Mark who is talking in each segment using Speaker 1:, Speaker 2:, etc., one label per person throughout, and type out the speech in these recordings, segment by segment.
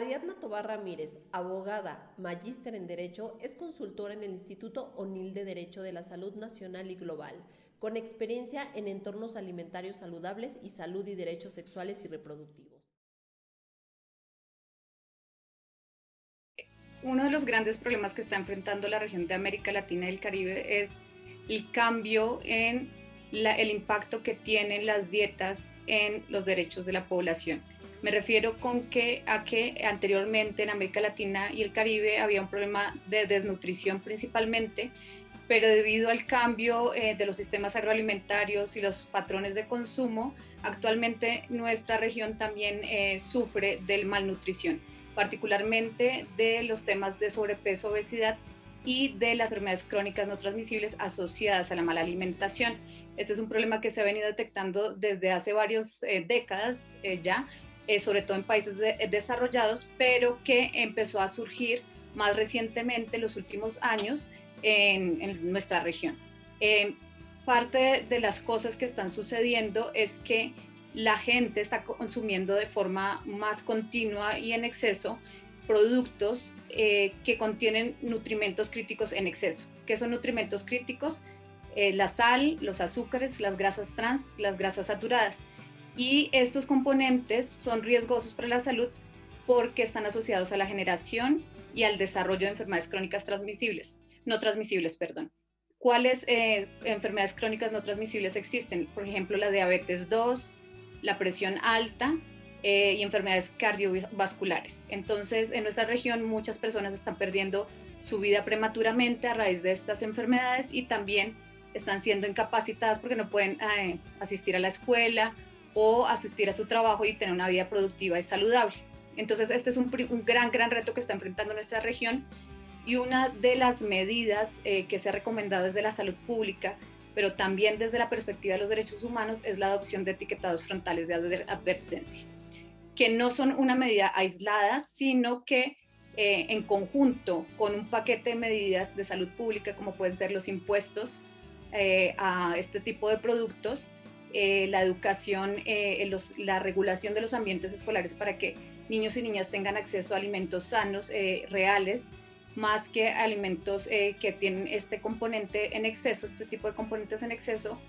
Speaker 1: Ariadna Tobar Ramírez, abogada, magíster en Derecho, es consultora en el Instituto O'Neill de Derecho de la Salud Nacional y Global, con experiencia en entornos alimentarios saludables y salud y derechos sexuales y reproductivos.
Speaker 2: Uno de los grandes problemas que está enfrentando la región de América Latina y el Caribe es el cambio en el impacto que tienen las dietas en los derechos de la población. Me refiero a que anteriormente en América Latina y el Caribe había un problema de desnutrición principalmente, pero debido al cambio de los sistemas agroalimentarios y los patrones de consumo, actualmente nuestra región también sufre de malnutrición, particularmente de los temas de sobrepeso, obesidad y de las enfermedades crónicas no transmisibles asociadas a la mala alimentación. Este es un problema que se ha venido detectando desde hace varias décadas ya, sobre todo en países desarrollados, pero que empezó a surgir más recientemente en los últimos años en nuestra región. Parte de las cosas que están sucediendo es que la gente está consumiendo de forma más continua y en exceso productos que contienen nutrimentos críticos en exceso. ¿Qué son nutrimentos críticos? La sal, los azúcares, las grasas trans, las grasas saturadas. Y estos componentes son riesgosos para la salud porque están asociados a la generación y al desarrollo de enfermedades crónicas no transmisibles, perdón. ¿Cuáles enfermedades crónicas no transmisibles existen? Por ejemplo, la diabetes 2, la presión alta y enfermedades cardiovasculares. Entonces, en nuestra región muchas personas están perdiendo su vida prematuramente a raíz de estas enfermedades y también están siendo incapacitadas porque no pueden asistir a la escuela o asistir a su trabajo y tener una vida productiva y saludable. Entonces, este es un gran reto que está enfrentando nuestra región y una de las medidas que se ha recomendado desde la salud pública, pero también desde la perspectiva de los derechos humanos, es la adopción de etiquetados frontales de advertencia, que no son una medida aislada, sino que en conjunto con un paquete de medidas de salud pública, como pueden ser los impuestos a este tipo de productos, la educación, la regulación de los ambientes escolares para que niños y niñas tengan acceso a alimentos sanos, reales, más que alimentos que tienen este componente en exceso, este tipo de componentes en exceso,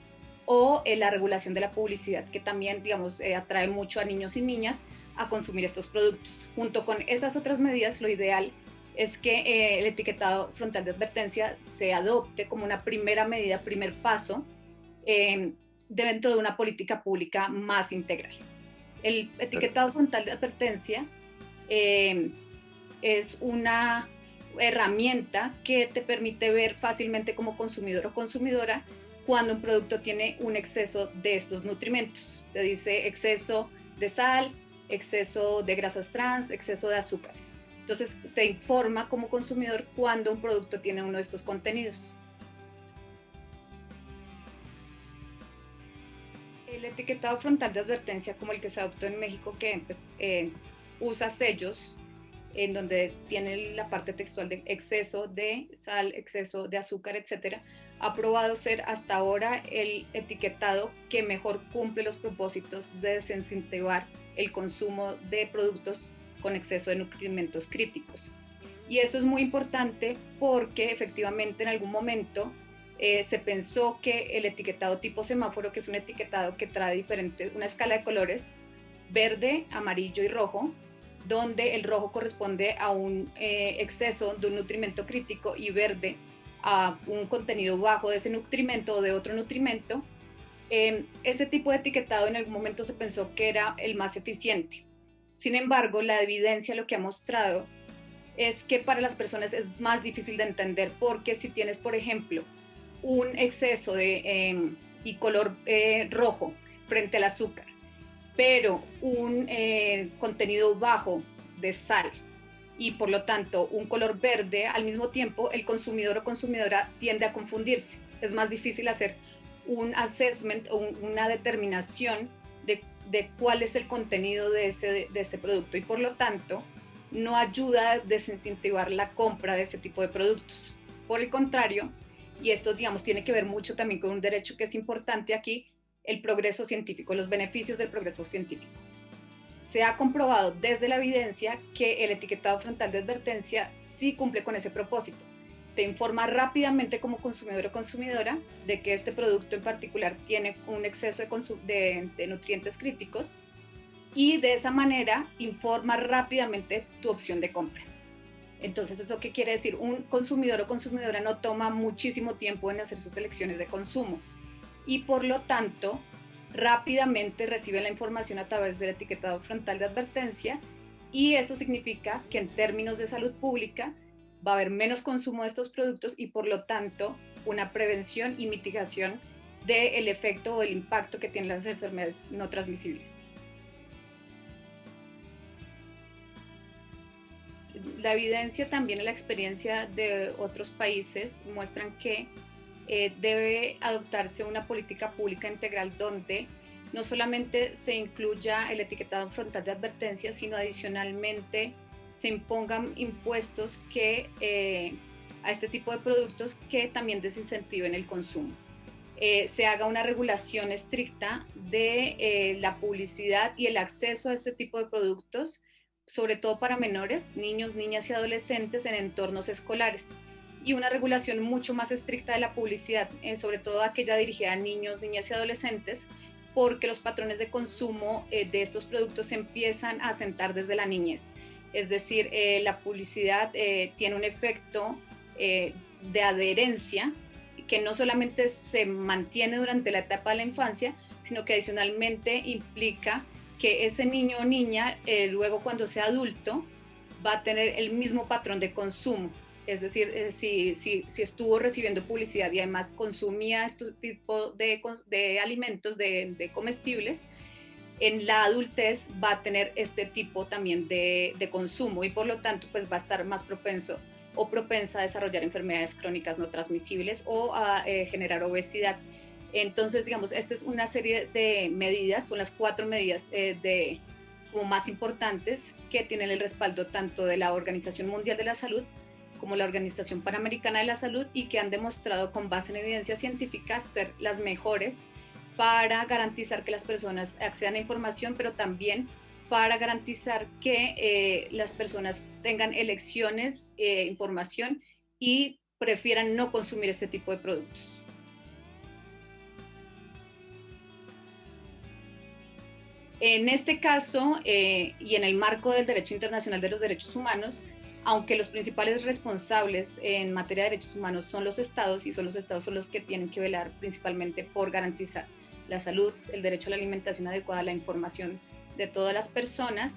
Speaker 2: o la regulación de la publicidad, que también, digamos, atrae mucho a niños y niñas a consumir estos productos. Junto con esas otras medidas, lo ideal es que el etiquetado frontal de advertencia se adopte como una primera medida, primer paso, dentro de una política pública más integral. El etiquetado frontal de advertencia es una herramienta que te permite ver fácilmente como consumidor o consumidora cuando un producto tiene un exceso de estos nutrimentos. Te dice exceso de sal, exceso de grasas trans, exceso de azúcares. Entonces te informa como consumidor cuando un producto tiene uno de estos contenidos. El etiquetado frontal de advertencia, como el que se adoptó en México, que pues, usa sellos en donde tiene la parte textual de exceso de sal, exceso de azúcar, etcétera, ha probado ser hasta ahora el etiquetado que mejor cumple los propósitos de desincentivar el consumo de productos con exceso de nutrimentos críticos. Y eso es muy importante porque efectivamente en algún momento se pensó que el etiquetado tipo semáforo, que es un etiquetado que trae una escala de colores, verde, amarillo y rojo, donde el rojo corresponde a un exceso de un nutrimento crítico y verde a un contenido bajo de ese nutrimento o de otro nutrimento. Ese tipo de etiquetado en algún momento se pensó que era el más eficiente. Sin embargo, la evidencia lo que ha mostrado es que para las personas es más difícil de entender porque si tienes, por ejemplo, un exceso y color rojo frente al azúcar, pero un contenido bajo de sal y por lo tanto un color verde, al mismo tiempo el consumidor o consumidora tiende a confundirse. Es más difícil hacer un assessment o una determinación de cuál es el contenido de ese producto y por lo tanto no ayuda a desincentivar la compra de ese tipo de productos. Por el contrario, y esto digamos tiene que ver mucho también con un derecho que es importante aquí, el progreso científico, los beneficios del progreso científico. se ha comprobado desde la evidencia que el etiquetado frontal de advertencia sí cumple con ese propósito. Te informa rápidamente como consumidor o consumidora de que este producto en particular tiene un exceso de nutrientes críticos, y de esa manera informa rápidamente tu opción de compra. Entonces, ¿eso qué quiere decir? Un consumidor o consumidora no toma muchísimo tiempo en hacer sus elecciones de consumo y por lo tanto rápidamente recibe la información a través del etiquetado frontal de advertencia, y eso significa que en términos de salud pública va a haber menos consumo de estos productos y por lo tanto una prevención y mitigación del efecto o el impacto que tienen las enfermedades no transmisibles. La evidencia también y la experiencia de otros países muestran que debe adoptarse una política pública integral donde no solamente se incluya el etiquetado frontal de advertencia, sino adicionalmente se impongan impuestos a este tipo de productos que también desincentiven el consumo. Se haga una regulación estricta de la publicidad y el acceso a este tipo de productos, sobre todo para menores, niños, niñas y adolescentes en entornos escolares, y una regulación mucho más estricta de la publicidad, sobre todo aquella dirigida a niños, niñas y adolescentes, porque los patrones de consumo de estos productos se empiezan a asentar desde la niñez. Es decir, la publicidad tiene un efecto de adherencia que no solamente se mantiene durante la etapa de la infancia, sino que adicionalmente implica que ese niño o niña, luego cuando sea adulto, va a tener el mismo patrón de consumo. Es decir, si estuvo recibiendo publicidad y además consumía este tipo de alimentos, de comestibles, en la adultez va a tener este tipo también de consumo y por lo tanto pues va a estar más propenso o propensa a desarrollar enfermedades crónicas no transmisibles o a generar obesidad. Entonces, digamos, esta es una serie de medidas, son las 4 medidas como más importantes que tienen el respaldo tanto de la Organización Mundial de la Salud como la Organización Panamericana de la Salud y que han demostrado con base en evidencia científica ser las mejores para garantizar que las personas accedan a información, pero también para garantizar que las personas tengan elecciones, información y prefieran no consumir este tipo de productos. En este caso, y en el marco del Derecho Internacional de los Derechos Humanos, aunque los principales responsables en materia de derechos humanos son los estados, y son los estados son los que tienen que velar principalmente por garantizar la salud, el derecho a la alimentación adecuada, la información de todas las personas,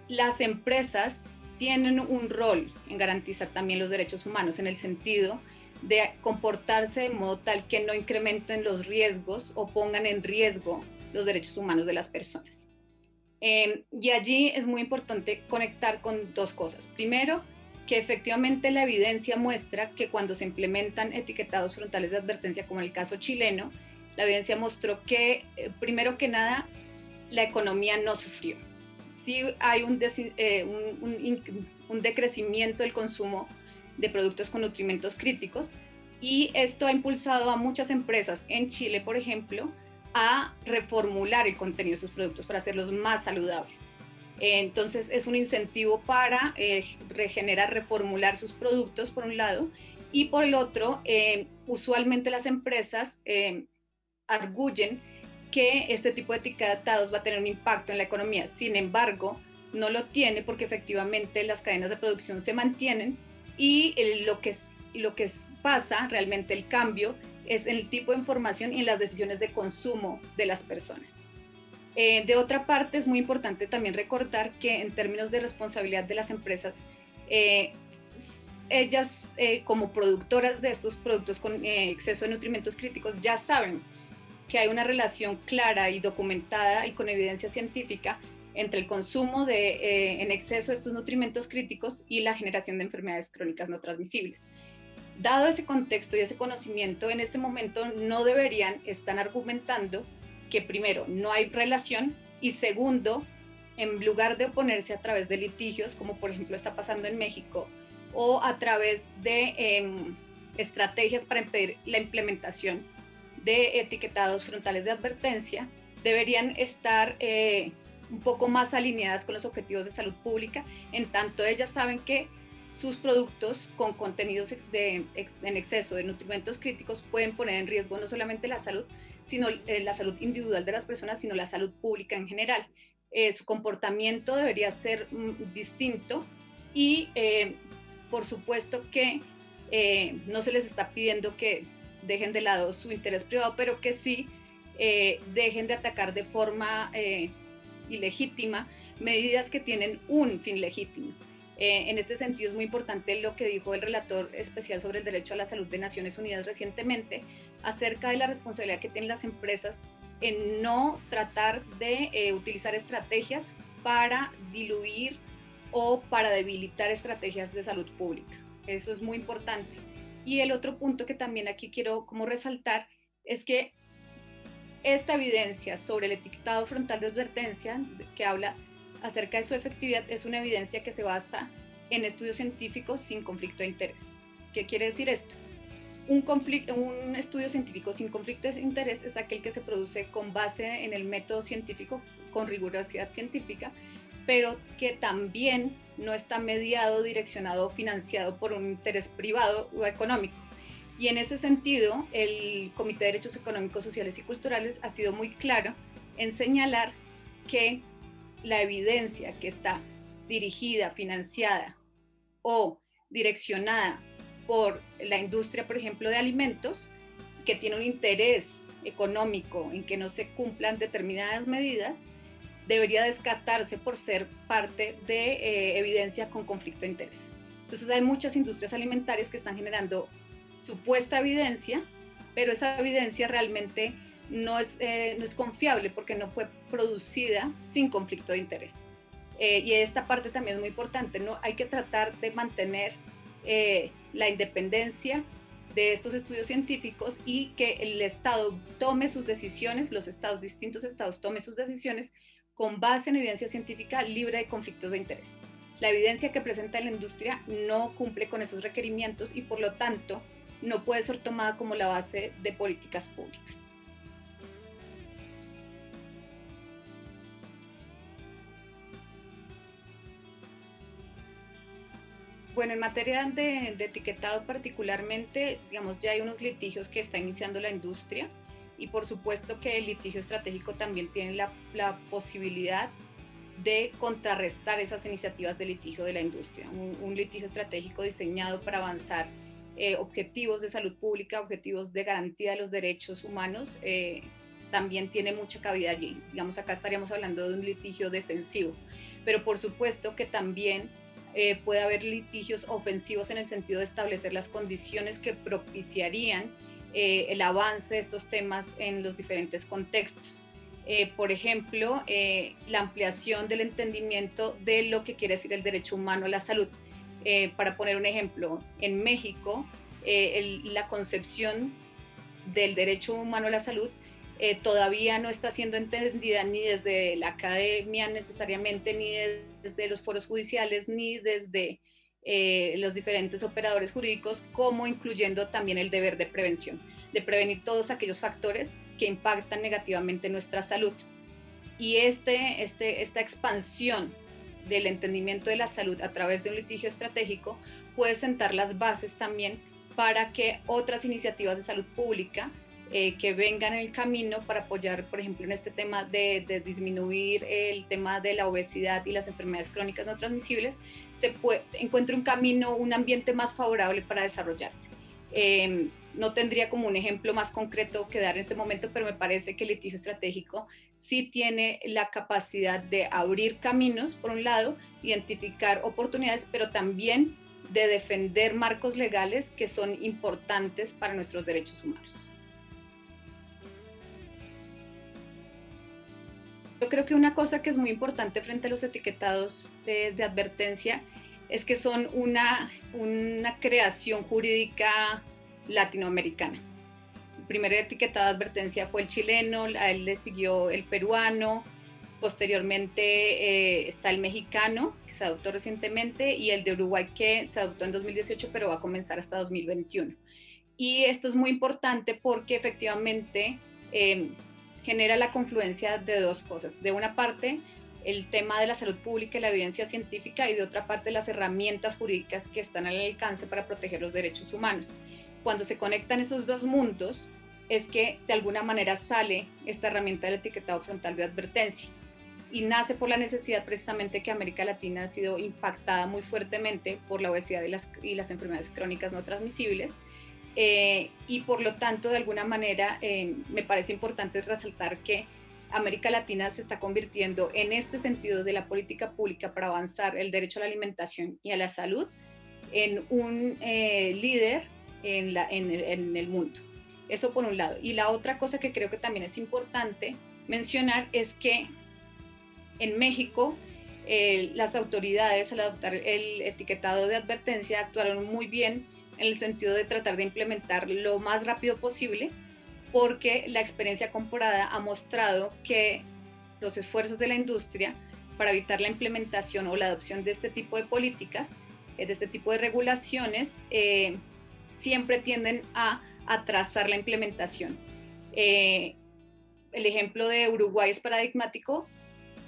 Speaker 2: las empresas tienen un rol en garantizar también los derechos humanos en el sentido de comportarse de modo tal que no incrementen los riesgos o pongan en riesgo los derechos humanos de las personas. Y allí es muy importante conectar con 2 cosas. Primero, que efectivamente la evidencia muestra que cuando se implementan etiquetados frontales de advertencia, como en el caso chileno, la evidencia mostró que, primero que nada, la economía no sufrió. Sí hay un decrecimiento del consumo de productos con nutrimentos críticos, y esto ha impulsado a muchas empresas en Chile, por ejemplo, a reformular el contenido de sus productos para hacerlos más saludables. Entonces es un incentivo para regenerar, reformular sus productos por un lado, y por el otro, usualmente las empresas arguyen que este tipo de etiquetados va a tener un impacto en la economía. Sin embargo, no lo tiene porque efectivamente las cadenas de producción se mantienen y lo que pasa realmente, el cambio, es en el tipo de información y en las decisiones de consumo de las personas. De otra parte, es muy importante también recordar que en términos de responsabilidad de las empresas, ellas como productoras de estos productos con exceso de nutrimentos críticos ya saben que hay una relación clara y documentada y con evidencia científica entre el consumo en exceso de estos nutrimentos críticos y la generación de enfermedades crónicas no transmisibles. Dado ese contexto y ese conocimiento, en este momento no deberían estar argumentando que primero, no hay relación, y segundo, en lugar de oponerse a través de litigios, como por ejemplo está pasando en México, o a través de estrategias para impedir la implementación de etiquetados frontales de advertencia, deberían estar un poco más alineadas con los objetivos de salud pública, en tanto ellas saben que sus productos con contenidos en exceso de nutrimentos críticos pueden poner en riesgo no solamente la salud, sino la salud individual de las personas, sino la salud pública en general. Su comportamiento debería ser distinto y por supuesto que no se les está pidiendo que dejen de lado su interés privado, pero que sí dejen de atacar de forma ilegítima medidas que tienen un fin legítimo. En este sentido es muy importante lo que dijo el relator especial sobre el derecho a la salud de Naciones Unidas recientemente acerca de la responsabilidad que tienen las empresas en no tratar de utilizar estrategias para diluir o para debilitar estrategias de salud pública. Eso es muy importante. Y el otro punto que también aquí quiero como resaltar es que esta evidencia sobre el etiquetado frontal de advertencia que habla acerca de su efectividad es una evidencia que se basa en estudios científicos sin conflicto de interés. ¿Qué quiere decir esto? Un estudio científico sin conflicto de interés es aquel que se produce con base en el método científico, con rigurosidad científica, pero que también no está mediado, direccionado o financiado por un interés privado o económico. Y en ese sentido, el Comité de Derechos Económicos, Sociales y Culturales ha sido muy claro en señalar que la evidencia que está dirigida, financiada o direccionada por la industria, por ejemplo, de alimentos, que tiene un interés económico en que no se cumplan determinadas medidas, debería descartarse por ser parte de evidencia con conflicto de interés. Entonces hay muchas industrias alimentarias que están generando supuesta evidencia, pero esa evidencia realmente no es confiable porque no fue producida sin conflicto de interés. Y esta parte también es muy importante, ¿no? Hay que tratar de mantener la independencia de estos estudios científicos y que el Estado tome sus decisiones, los estados, distintos estados tomen sus decisiones con base en evidencia científica libre de conflictos de interés. La evidencia que presenta la industria no cumple con esos requerimientos y por lo tanto no puede ser tomada como la base de políticas públicas. Bueno, en materia de etiquetado particularmente, digamos, ya hay unos litigios que está iniciando la industria y por supuesto que el litigio estratégico también tiene la posibilidad de contrarrestar esas iniciativas de litigio de la industria. Un litigio estratégico diseñado para avanzar objetivos de salud pública, objetivos de garantía de los derechos humanos, también tiene mucha cabida allí. Digamos, acá estaríamos hablando de un litigio defensivo, pero por supuesto que también puede haber litigios ofensivos en el sentido de establecer las condiciones que propiciarían el avance de estos temas en los diferentes contextos. Por ejemplo, la ampliación del entendimiento de lo que quiere decir el derecho humano a la salud. Para poner un ejemplo, en México, la concepción del derecho humano a la salud todavía no está siendo entendida ni desde la academia necesariamente, ni desde los foros judiciales, ni desde los diferentes operadores jurídicos, como incluyendo también el deber de prevención, de prevenir todos aquellos factores que impactan negativamente nuestra salud. Y esta expansión del entendimiento de la salud a través de un litigio estratégico puede sentar las bases también para que otras iniciativas de salud pública que vengan en el camino para apoyar, por ejemplo, en este tema de disminuir el tema de la obesidad y las enfermedades crónicas no transmisibles, encuentre un camino, un ambiente más favorable para desarrollarse. No tendría como un ejemplo más concreto que dar en este momento, pero me parece que el litigio estratégico sí tiene la capacidad de abrir caminos, por un lado, identificar oportunidades, pero también de defender marcos legales que son importantes para nuestros derechos humanos. Yo creo que una cosa que es muy importante frente a los etiquetados de advertencia es que son una creación jurídica latinoamericana. El primer etiquetado de advertencia fue el chileno, a él le siguió el peruano, posteriormente está el mexicano, que se adoptó recientemente, y el de Uruguay, que se adoptó en 2018, pero va a comenzar hasta 2021. Y esto es muy importante porque efectivamente genera la confluencia de dos cosas. De una parte, el tema de la salud pública y la evidencia científica, y de otra parte las herramientas jurídicas que están al alcance para proteger los derechos humanos. Cuando se conectan esos dos mundos, es que de alguna manera sale esta herramienta del etiquetado frontal de advertencia, y nace por la necesidad precisamente que América Latina ha sido impactada muy fuertemente por la obesidad y las enfermedades crónicas no transmisibles, y por lo tanto de alguna manera me parece importante resaltar que América Latina se está convirtiendo en este sentido de la política pública para avanzar el derecho a la alimentación y a la salud en un líder en el mundo. Eso por un lado. Y la otra cosa que creo que también es importante mencionar es que en México las autoridades, al adoptar el etiquetado de advertencia, actuaron muy bien en el sentido de tratar de implementar lo más rápido posible, porque la experiencia comparada ha mostrado que los esfuerzos de la industria para evitar la implementación o la adopción de este tipo de políticas, de este tipo de regulaciones, siempre tienden a atrasar la implementación. El ejemplo de Uruguay es paradigmático.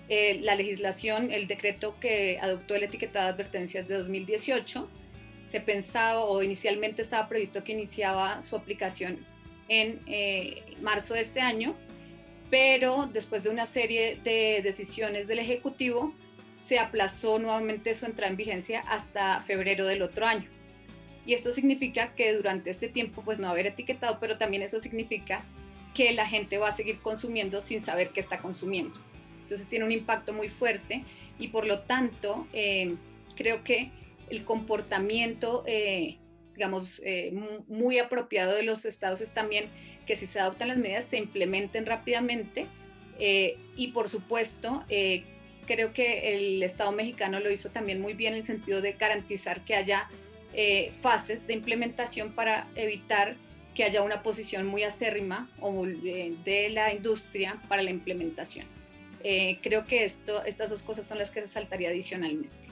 Speaker 2: La legislación, el decreto que adoptó el etiquetado de advertencias de 2018, se pensaba o inicialmente estaba previsto que iniciaba su aplicación en marzo de este año, pero después de una serie de decisiones del Ejecutivo se aplazó nuevamente su entrada en vigencia hasta febrero del otro año. Y esto significa que durante este tiempo pues no va a haber etiquetado, pero también eso significa que la gente va a seguir consumiendo sin saber qué está consumiendo. Entonces tiene un impacto muy fuerte, y por lo tanto creo que el comportamiento muy apropiado de los estados es también que si se adoptan las medidas se implementen rápidamente, y por supuesto creo que el Estado mexicano lo hizo también muy bien en el sentido de garantizar que haya fases de implementación para evitar que haya una posición muy acérrima de la industria para la implementación. Creo que estas dos cosas son las que resaltaría adicionalmente.